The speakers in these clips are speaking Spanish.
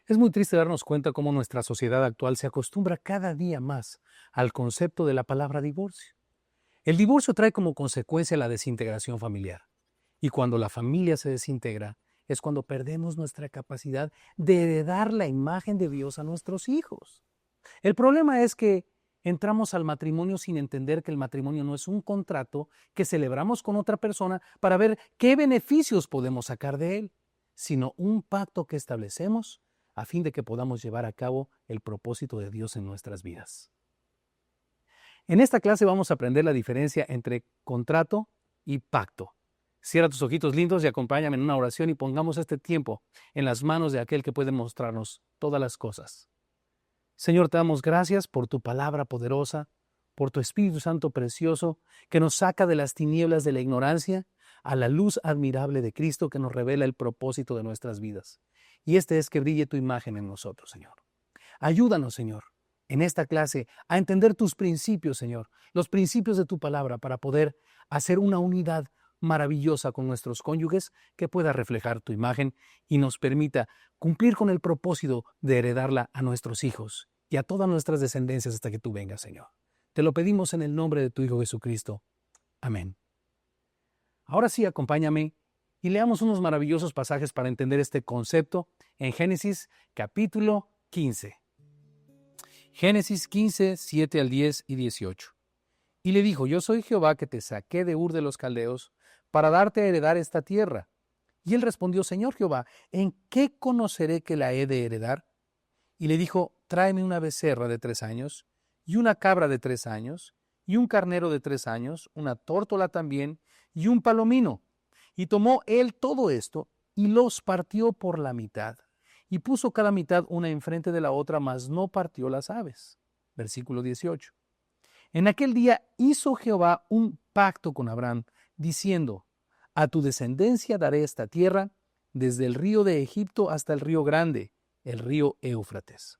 Es muy triste darnos cuenta cómo nuestra sociedad actual se acostumbra cada día más al concepto de la palabra divorcio. El divorcio trae como consecuencia la desintegración familiar. Y cuando la familia se desintegra, es cuando perdemos nuestra capacidad de heredar la imagen de Dios a nuestros hijos. El problema es que entramos al matrimonio sin entender que el matrimonio no es un contrato que celebramos con otra persona para ver qué beneficios podemos sacar de él, sino un pacto que establecemos a fin de que podamos llevar a cabo el propósito de Dios en nuestras vidas. En esta clase vamos a aprender la diferencia entre contrato y pacto. Cierra tus ojitos lindos y acompáñame en una oración y pongamos este tiempo en las manos de aquel que puede mostrarnos todas las cosas. Señor, te damos gracias por tu palabra poderosa, por tu Espíritu Santo precioso que nos saca de las tinieblas de la ignorancia a la luz admirable de Cristo que nos revela el propósito de nuestras vidas. Y este es que brille tu imagen en nosotros, Señor. Ayúdanos, Señor, en esta clase a entender tus principios, Señor, los principios de tu palabra para poder hacer una unidad maravillosa con nuestros cónyuges que pueda reflejar tu imagen y nos permita cumplir con el propósito de heredarla a nuestros hijos y a todas nuestras descendencias hasta que tú vengas, Señor. Te lo pedimos en el nombre de tu Hijo Jesucristo. Amén. Ahora sí, acompáñame y leamos unos maravillosos pasajes para entender este concepto en Génesis capítulo 15. Génesis 15, 7 al 10 y 18. Y le dijo, yo soy Jehová que te saqué de Ur de los Caldeos para darte a heredar esta tierra. Y él respondió, Señor Jehová, ¿en qué conoceré que la he de heredar? Y le dijo, tráeme una becerra de 3 años, y una cabra de 3 años, y un carnero de 3 años, una tórtola también, y un palomino. Y tomó él todo esto, y los partió por la mitad, y puso cada mitad una enfrente de la otra, mas no partió las aves. Versículo 18. En aquel día hizo Jehová un pacto con Abraham, diciendo, a tu descendencia daré esta tierra, desde el río de Egipto hasta el río grande, el río Éufrates.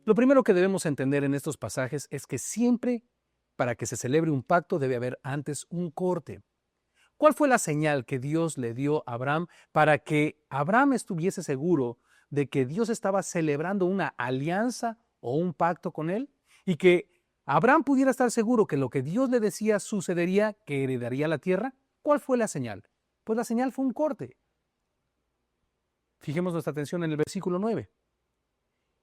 Lo primero que debemos entender en estos pasajes es que siempre, para que se celebre un pacto, debe haber antes un corte. ¿Cuál fue la señal que Dios le dio a Abraham para que Abraham estuviese seguro de que Dios estaba celebrando una alianza o un pacto con él? Y que Abraham pudiera estar seguro que lo que Dios le decía sucedería, que heredaría la tierra. ¿Cuál fue la señal? Pues la señal fue un corte. Fijemos nuestra atención en el versículo 9.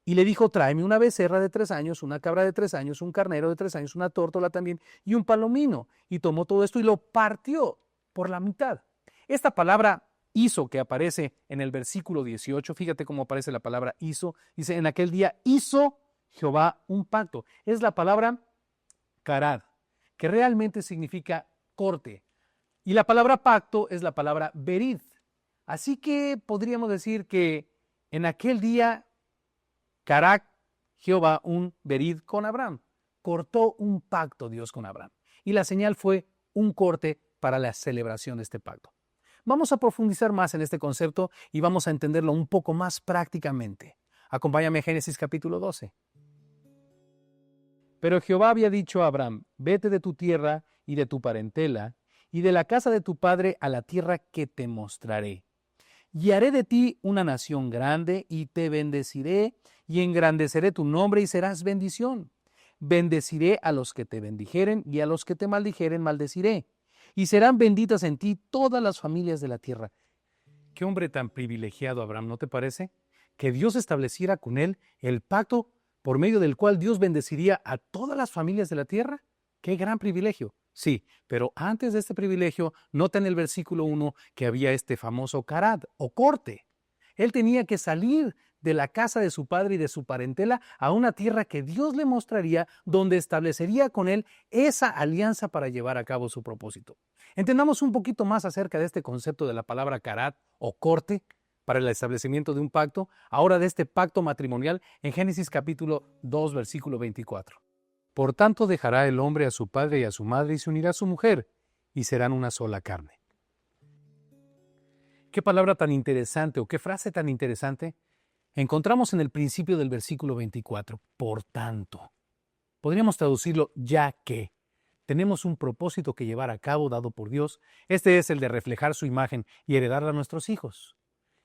Y le dijo, tráeme una becerra de 3 años, una cabra de 3 años, un carnero de 3 años, una tórtola también y un palomino. Y tomó todo esto y lo partió por la mitad. Esta palabra hizo que aparece en el versículo 18, fíjate cómo aparece la palabra hizo, dice, en aquel día hizo Jehová un pacto. Es la palabra karad, que realmente significa corte. Y la palabra pacto es la palabra berid. Así que podríamos decir que en aquel día karad Jehová un berid con Abraham. Cortó un pacto Dios con Abraham. Y la señal fue un corte para la celebración de este pacto. Vamos a profundizar más en este concepto y vamos a entenderlo un poco más prácticamente. Acompáñame a Génesis capítulo 12. Pero Jehová había dicho a Abraham, vete de tu tierra y de tu parentela y de la casa de tu padre a la tierra que te mostraré. Y haré de ti una nación grande y te bendeciré y engrandeceré tu nombre y serás bendición. Bendeciré a los que te bendijeren y a los que te maldijeren maldeciré. Y serán benditas en ti todas las familias de la tierra. Qué hombre tan privilegiado Abraham, ¿no te parece? Que Dios estableciera con él el pacto por medio del cual Dios bendeciría a todas las familias de la tierra. ¡Qué gran privilegio! Sí, pero antes de este privilegio, nota en el versículo 1 que había este famoso karad o corte. Él tenía que salir de la casa de su padre y de su parentela a una tierra que Dios le mostraría, donde establecería con él esa alianza para llevar a cabo su propósito. Entendamos un poquito más acerca de este concepto de la palabra karad o corte para el establecimiento de un pacto, ahora de este pacto matrimonial en Génesis capítulo 2, versículo 24. Por tanto dejará el hombre a su padre y a su madre y se unirá a su mujer, y serán una sola carne. Qué palabra tan interesante o qué frase tan interesante encontramos en el principio del versículo 24. Por tanto. Podríamos traducirlo ya que. Tenemos un propósito que llevar a cabo dado por Dios. Este es el de reflejar su imagen y heredarla a nuestros hijos.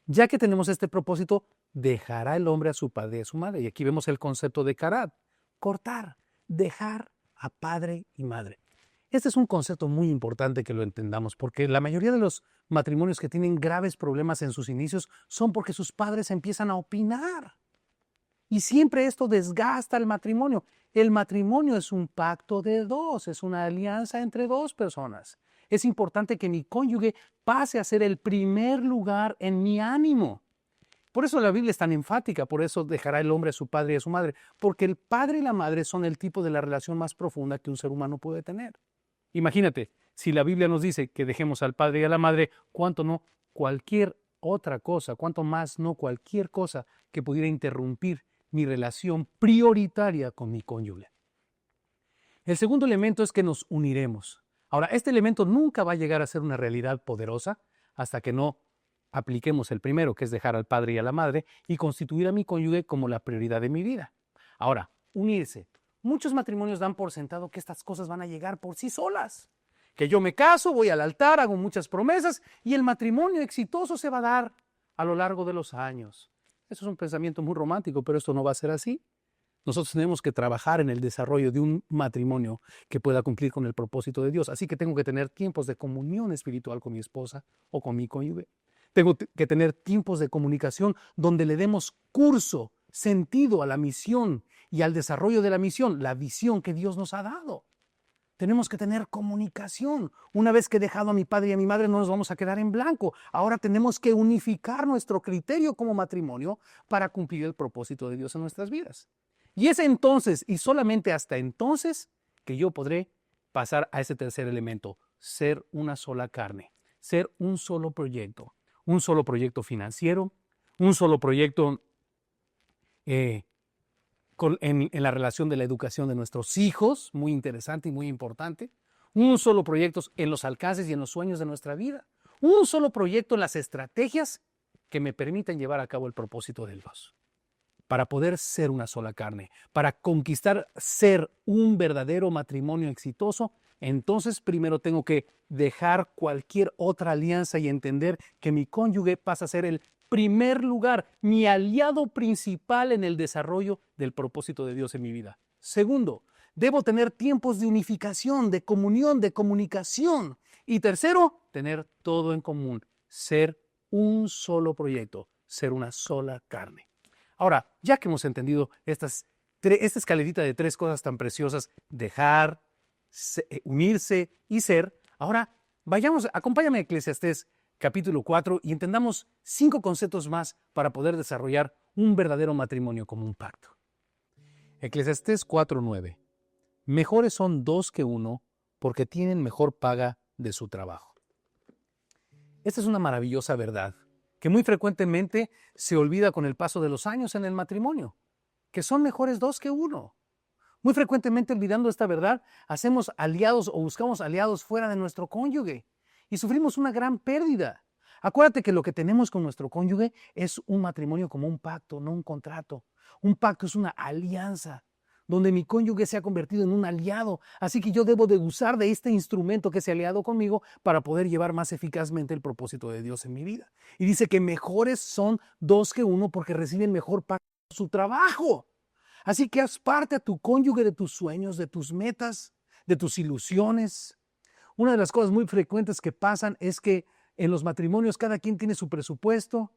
Ya que tenemos este propósito, dejará el hombre a su padre y a su madre. Y aquí vemos el concepto de karat, cortar, dejar a padre y madre. Este es un concepto muy importante que lo entendamos, porque la mayoría de los matrimonios que tienen graves problemas en sus inicios son porque sus padres empiezan a opinar. Y siempre esto desgasta el matrimonio. El matrimonio es un pacto de dos, es una alianza entre dos personas. Es importante que mi cónyuge pase a ser el primer lugar en mi ánimo. Por eso la Biblia es tan enfática, por eso dejará el hombre a su padre y a su madre, porque el padre y la madre son el tipo de la relación más profunda que un ser humano puede tener. Imagínate, si la Biblia nos dice que dejemos al padre y a la madre, cuánto no cualquier otra cosa, cuánto más no cualquier cosa que pudiera interrumpir mi relación prioritaria con mi cónyuge. El segundo elemento es que nos uniremos. Ahora, este elemento nunca va a llegar a ser una realidad poderosa hasta que no apliquemos el primero, que es dejar al padre y a la madre, y constituir a mi cónyuge como la prioridad de mi vida. Ahora, unirse. Muchos matrimonios dan por sentado que estas cosas van a llegar por sí solas. Que yo me caso, voy al altar, hago muchas promesas y el matrimonio exitoso se va a dar a lo largo de los años. Eso es un pensamiento muy romántico, pero esto no va a ser así. Nosotros tenemos que trabajar en el desarrollo de un matrimonio que pueda cumplir con el propósito de Dios. Así que tengo que tener tiempos de comunión espiritual con mi esposa o con mi cónyuge. Tengo que tener tiempos de comunicación donde le demos curso, sentido a la misión y al desarrollo de la misión, la visión que Dios nos ha dado. Tenemos que tener comunicación. Una vez que he dejado a mi padre y a mi madre, no nos vamos a quedar en blanco. Ahora tenemos que unificar nuestro criterio como matrimonio para cumplir el propósito de Dios en nuestras vidas. Y es entonces, y solamente hasta entonces, que yo podré pasar a ese tercer elemento, ser una sola carne, ser un solo proyecto financiero, un solo proyecto en la relación de la educación de nuestros hijos, muy interesante y muy importante, un solo proyecto en los alcances y en los sueños de nuestra vida, un solo proyecto en las estrategias que me permitan llevar a cabo el propósito de Dios. Para poder ser una sola carne, para conquistar ser un verdadero matrimonio exitoso, entonces primero tengo que dejar cualquier otra alianza y entender que mi cónyuge pasa a ser el primer lugar, mi aliado principal en el desarrollo del propósito de Dios en mi vida. Segundo, debo tener tiempos de unificación, de comunión, de comunicación. Y tercero, tener todo en común, ser un solo proyecto, ser una sola carne. Ahora, ya que hemos entendido esta escalerita de tres cosas tan preciosas, dejar, unirse y ser, ahora acompáñame a Eclesiastés capítulo 4 y entendamos 5 conceptos más para poder desarrollar un verdadero matrimonio como un pacto. Eclesiastés 4:9. Mejores son dos que uno porque tienen mejor paga de su trabajo. Esta es una maravillosa verdad que muy frecuentemente se olvida con el paso de los años en el matrimonio, que son mejores dos que uno. Muy frecuentemente, olvidando esta verdad, hacemos aliados o buscamos aliados fuera de nuestro cónyuge y sufrimos una gran pérdida. Acuérdate que lo que tenemos con nuestro cónyuge es un matrimonio como un pacto, no un contrato. Un pacto es una alianza donde mi cónyuge se ha convertido en un aliado. Así que yo debo de usar de este instrumento que es aliado conmigo para poder llevar más eficazmente el propósito de Dios en mi vida. Y dice que mejores son dos que uno porque reciben mejor paga por su trabajo. Así que haz parte a tu cónyuge de tus sueños, de tus metas, de tus ilusiones. Una de las cosas muy frecuentes que pasan es que en los matrimonios cada quien tiene su presupuesto.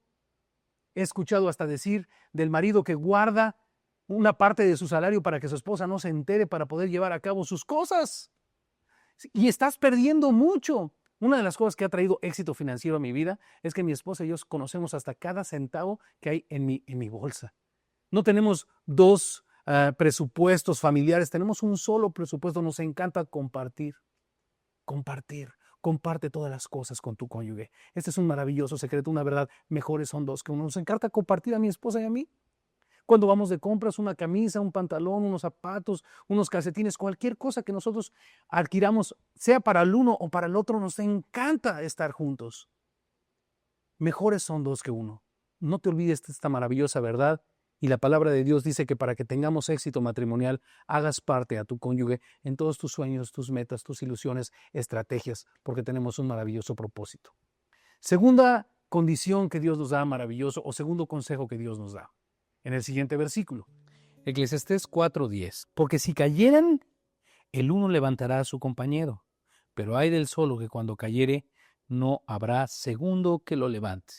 He escuchado hasta decir del marido que guarda una parte de su salario para que su esposa no se entere para poder llevar a cabo sus cosas. Y estás perdiendo mucho. Una de las cosas que ha traído éxito financiero a mi vida es que mi esposa y yo conocemos hasta cada centavo que hay en mi bolsa. No tenemos dos presupuestos familiares, tenemos un solo presupuesto. Nos encanta compartir. Comparte todas las cosas con tu cónyuge. Este es un maravilloso secreto, una verdad. Mejores son dos que uno. Nos encanta compartir a mi esposa y a mí. Cuando vamos de compras, una camisa, un pantalón, unos zapatos, unos calcetines, cualquier cosa que nosotros adquiramos, sea para el uno o para el otro, nos encanta estar juntos. Mejores son dos que uno. No te olvides de esta maravillosa verdad. Y la palabra de Dios dice que para que tengamos éxito matrimonial, hagas parte a tu cónyuge en todos tus sueños, tus metas, tus ilusiones, estrategias, porque tenemos un maravilloso propósito. Segunda condición que Dios nos da maravilloso o segundo consejo que Dios nos da. En el siguiente versículo, Eclesiastés 4:10. Porque si cayeran, el uno levantará a su compañero, pero hay del solo que cuando cayere, no habrá segundo que lo levante.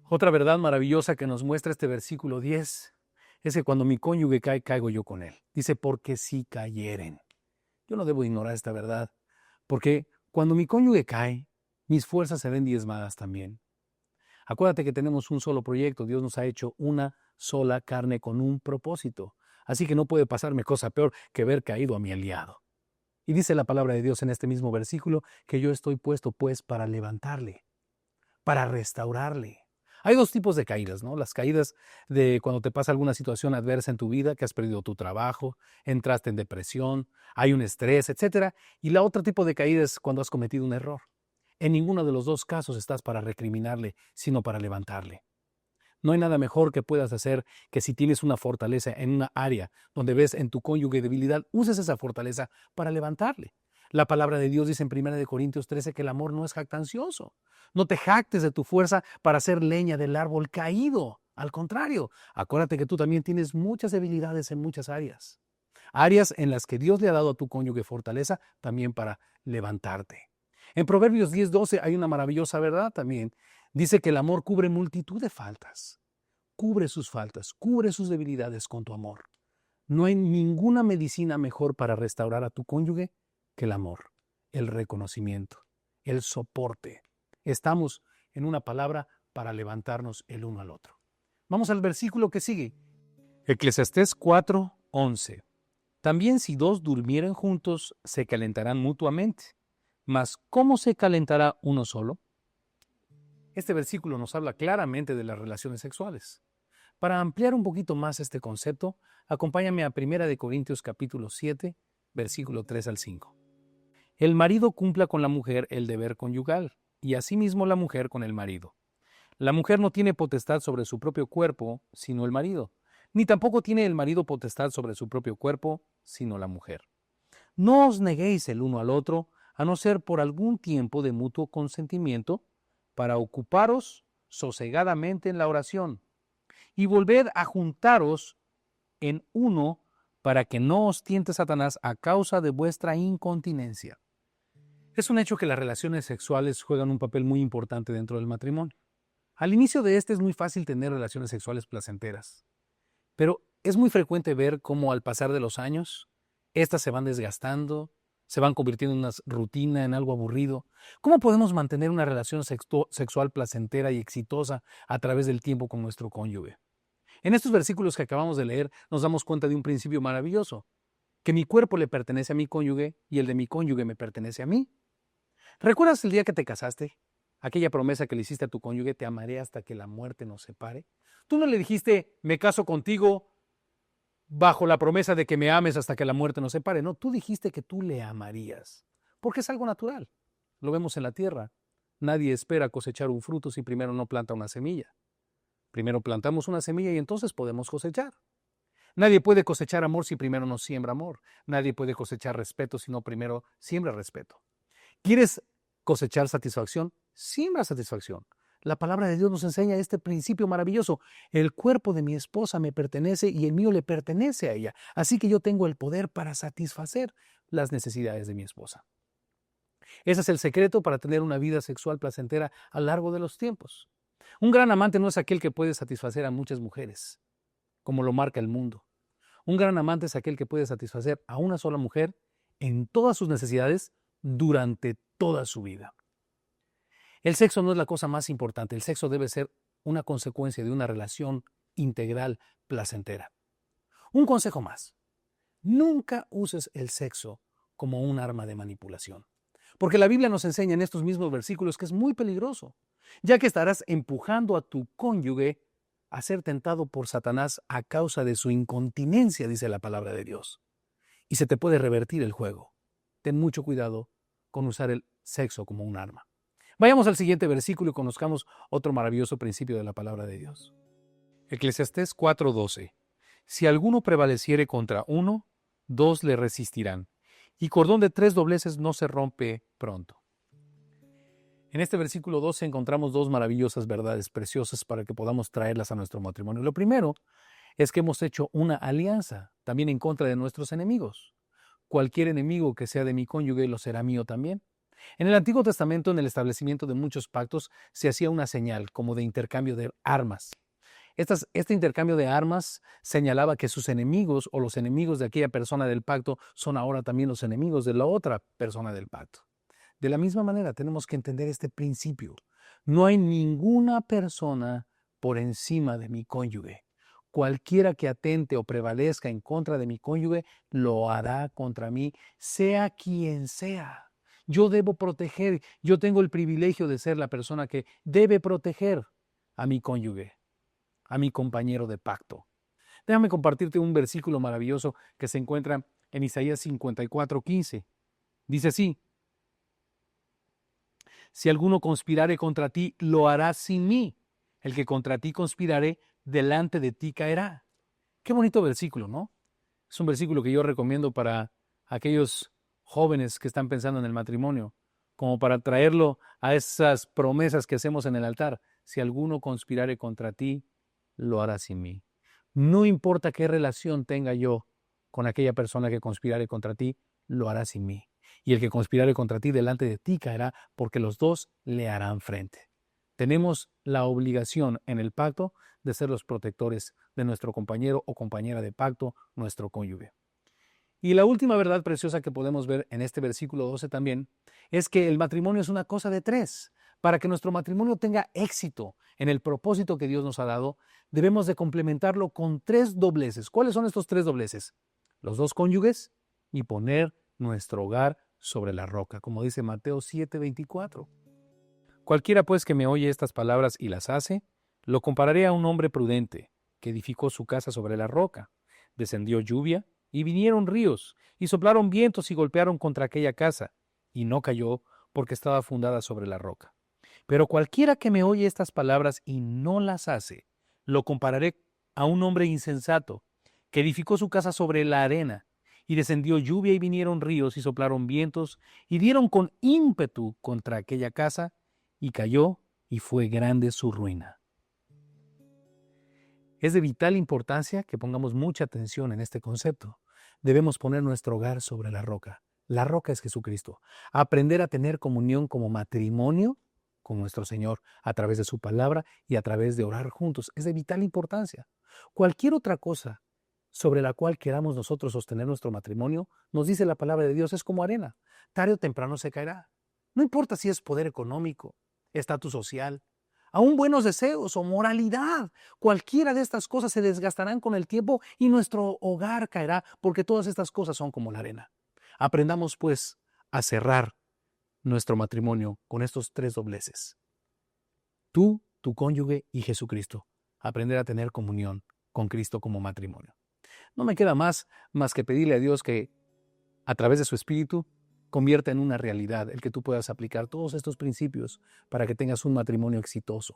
Otra verdad maravillosa que nos muestra este versículo 10 es que cuando mi cónyuge cae, caigo yo con él. Dice, porque si cayeren. Yo no debo ignorar esta verdad, porque cuando mi cónyuge cae, mis fuerzas se ven diezmadas también. Acuérdate que tenemos un solo proyecto. Dios nos ha hecho una sola carne con un propósito. Así que no puede pasarme cosa peor que ver caído a mi aliado. Y dice la palabra de Dios en este mismo versículo que yo estoy puesto pues para levantarle, para restaurarle. Hay dos tipos de caídas, ¿no? Las caídas de cuando te pasa alguna situación adversa en tu vida, que has perdido tu trabajo, entraste en depresión, hay un estrés, etc. Y la otra tipo de caída es cuando has cometido un error. En ninguno de los dos casos estás para recriminarle, sino para levantarle. No hay nada mejor que puedas hacer que si tienes una fortaleza en una área donde ves en tu cónyuge debilidad, uses esa fortaleza para levantarle. La palabra de Dios dice en 1 Corintios 13 que el amor no es jactancioso. No te jactes de tu fuerza para hacer leña del árbol caído. Al contrario, acuérdate que tú también tienes muchas debilidades en muchas áreas. Áreas en las que Dios le ha dado a tu cónyuge fortaleza también para levantarte. En Proverbios 10:12 hay una maravillosa verdad también. Dice que el amor cubre multitud de faltas. Cubre sus faltas, cubre sus debilidades con tu amor. No hay ninguna medicina mejor para restaurar a tu cónyuge que el amor, el reconocimiento, el soporte. Estamos, en una palabra, para levantarnos el uno al otro. Vamos al versículo que sigue. Eclesiastés 4:11. También si dos durmieren juntos, se calentarán mutuamente. Mas, ¿cómo se calentará uno solo? Este versículo nos habla claramente de las relaciones sexuales. Para ampliar un poquito más este concepto, acompáñame a 1 Corintios capítulo 7, versículo 3 al 5. El marido cumpla con la mujer el deber conyugal, y asimismo la mujer con el marido. La mujer no tiene potestad sobre su propio cuerpo, sino el marido, ni tampoco tiene el marido potestad sobre su propio cuerpo, sino la mujer. No os neguéis el uno al otro, a no ser por algún tiempo de mutuo consentimiento, para ocuparos sosegadamente en la oración, y volved a juntaros en uno para que no os tiente Satanás a causa de vuestra incontinencia. Es un hecho que las relaciones sexuales juegan un papel muy importante dentro del matrimonio. Al inicio de este es muy fácil tener relaciones sexuales placenteras, pero es muy frecuente ver cómo al pasar de los años, estas se van desgastando, se van convirtiendo en una rutina, en algo aburrido. ¿Cómo podemos mantener una relación sexual placentera y exitosa a través del tiempo con nuestro cónyuge? En estos versículos que acabamos de leer nos damos cuenta de un principio maravilloso, que mi cuerpo le pertenece a mi cónyuge y el de mi cónyuge me pertenece a mí. ¿Recuerdas el día que te casaste? Aquella promesa que le hiciste a tu cónyuge, te amaré hasta que la muerte nos separe. Tú no le dijiste, me caso contigo bajo la promesa de que me ames hasta que la muerte nos separe. No, tú dijiste que tú le amarías, porque es algo natural. Lo vemos en la tierra. Nadie espera cosechar un fruto si primero no planta una semilla. Primero plantamos una semilla y entonces podemos cosechar. Nadie puede cosechar amor si primero no siembra amor. Nadie puede cosechar respeto si no primero siembra respeto. ¿Quieres cosechar satisfacción? Siembra satisfacción. La palabra de Dios nos enseña este principio maravilloso. El cuerpo de mi esposa me pertenece y el mío le pertenece a ella. Así que yo tengo el poder para satisfacer las necesidades de mi esposa. Ese es el secreto para tener una vida sexual placentera a lo largo de los tiempos. Un gran amante no es aquel que puede satisfacer a muchas mujeres, como lo marca el mundo. Un gran amante es aquel que puede satisfacer a una sola mujer en todas sus necesidades durante toda su vida. El sexo no es la cosa más importante. El sexo debe ser una consecuencia de una relación integral placentera. Un consejo más. Nunca uses el sexo como un arma de manipulación. Porque la Biblia nos enseña en estos mismos versículos que es muy peligroso, ya que estarás empujando a tu cónyuge a ser tentado por Satanás a causa de su incontinencia, dice la palabra de Dios. Y se te puede revertir el juego. Ten mucho cuidado con usar el sexo como un arma. Vayamos al siguiente versículo y conozcamos otro maravilloso principio de la palabra de Dios. Eclesiastés 4:12. Si alguno prevaleciere contra uno, dos le resistirán, y cordón de 3 dobleces no se rompe pronto. En este versículo 12 encontramos dos maravillosas verdades preciosas para que podamos traerlas a nuestro matrimonio. Lo primero es que hemos hecho una alianza también en contra de nuestros enemigos. Cualquier enemigo que sea de mi cónyuge lo será mío también. En el Antiguo Testamento, en el establecimiento de muchos pactos, se hacía una señal como de intercambio de armas. Este intercambio de armas señalaba que sus enemigos o los enemigos de aquella persona del pacto son ahora también los enemigos de la otra persona del pacto. De la misma manera, tenemos que entender este principio. No hay ninguna persona por encima de mi cónyuge. Cualquiera que atente o prevalezca en contra de mi cónyuge, lo hará contra mí, sea quien sea. Yo debo proteger, yo tengo el privilegio de ser la persona que debe proteger a mi cónyuge, a mi compañero de pacto. Déjame compartirte un versículo maravilloso que se encuentra en Isaías 54:15. Dice así: si alguno conspirare contra ti, lo hará sin mí. El que contra ti conspirare, delante de ti caerá. Qué bonito versículo, ¿no? Es un versículo que yo recomiendo para aquellos jóvenes que están pensando en el matrimonio, como para traerlo a esas promesas que hacemos en el altar. Si alguno conspirare contra ti, lo hará sin mí. No importa qué relación tenga yo con aquella persona que conspirare contra ti, lo hará sin mí. Y el que conspirare contra ti, delante de ti caerá, porque los dos le harán frente. Tenemos la obligación en el pacto de ser los protectores de nuestro compañero o compañera de pacto, nuestro cónyuge. Y la última verdad preciosa que podemos ver en este versículo 12 también es que el matrimonio es una cosa de tres. Para que nuestro matrimonio tenga éxito en el propósito que Dios nos ha dado, debemos de complementarlo con tres dobleces. ¿Cuáles son estos tres dobleces? Los dos cónyuges y poner nuestro hogar sobre la roca, como dice Mateo 7:24. Cualquiera pues que me oye estas palabras y las hace, lo compararé a un hombre prudente que edificó su casa sobre la roca. Descendió lluvia y vinieron ríos y soplaron vientos y golpearon contra aquella casa, y no cayó porque estaba fundada sobre la roca. Pero cualquiera que me oye estas palabras y no las hace, lo compararé a un hombre insensato que edificó su casa sobre la arena. Y descendió lluvia y vinieron ríos y soplaron vientos y dieron con ímpetu contra aquella casa, y cayó y fue grande su ruina. Es de vital importancia que pongamos mucha atención en este concepto. Debemos poner nuestro hogar sobre la roca. La roca es Jesucristo. Aprender a tener comunión como matrimonio con nuestro Señor a través de su palabra y a través de orar juntos. Es de vital importancia. Cualquier otra cosa sobre la cual queramos nosotros sostener nuestro matrimonio, nos dice la palabra de Dios, es como arena. Tarde o temprano se caerá. No importa si es poder económico, estatus social, aún buenos deseos o moralidad. Cualquiera de estas cosas se desgastarán con el tiempo y nuestro hogar caerá, porque todas estas cosas son como la arena. Aprendamos pues a cerrar nuestro matrimonio con estos tres dobleces. Tú, tu cónyuge y Jesucristo. Aprender a tener comunión con Cristo como matrimonio. No me queda más que pedirle a Dios que a través de su Espíritu convierta en una realidad el que tú puedas aplicar todos estos principios para que tengas un matrimonio exitoso,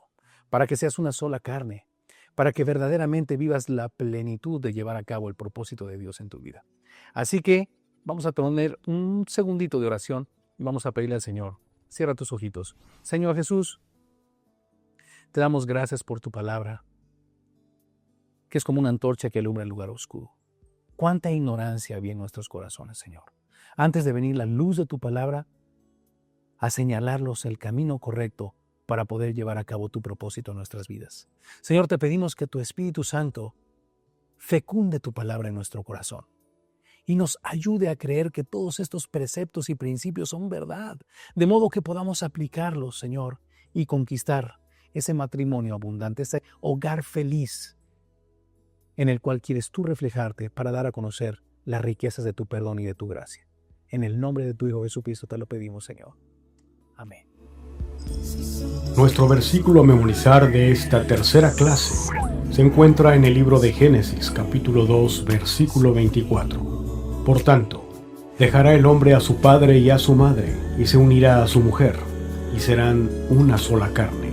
para que seas una sola carne, para que verdaderamente vivas la plenitud de llevar a cabo el propósito de Dios en tu vida. Así que vamos a tener un segundito de oración y vamos a pedirle al Señor. Cierra tus ojitos. Señor Jesús, te damos gracias por tu palabra, que es como una antorcha que alumbra el lugar oscuro. Cuánta ignorancia había en nuestros corazones, Señor. Antes de venir la luz de tu palabra, a señalarlos el camino correcto para poder llevar a cabo tu propósito en nuestras vidas. Señor, te pedimos que tu Espíritu Santo fecunde tu palabra en nuestro corazón y nos ayude a creer que todos estos preceptos y principios son verdad, de modo que podamos aplicarlos, Señor, y conquistar ese matrimonio abundante, ese hogar feliz en el cual quieres tú reflejarte para dar a conocer las riquezas de tu perdón y de tu gracia. En el nombre de tu Hijo Jesucristo te lo pedimos, Señor. Amén. Nuestro versículo a memorizar de esta tercera clase se encuentra en el libro de Génesis, capítulo 2, versículo 24. Por tanto, dejará el hombre a su padre y a su madre, y se unirá a su mujer, y serán una sola carne.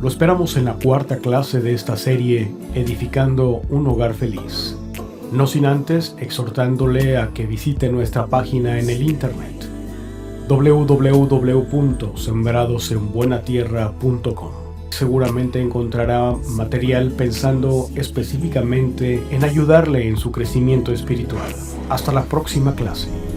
Lo esperamos en la cuarta clase de esta serie, Edificando un Hogar Feliz. No sin antes exhortándole a que visite nuestra página en el internet www.sembradosenbuenatierra.com. Seguramente encontrará material pensando específicamente en ayudarle en su crecimiento espiritual. Hasta la próxima clase.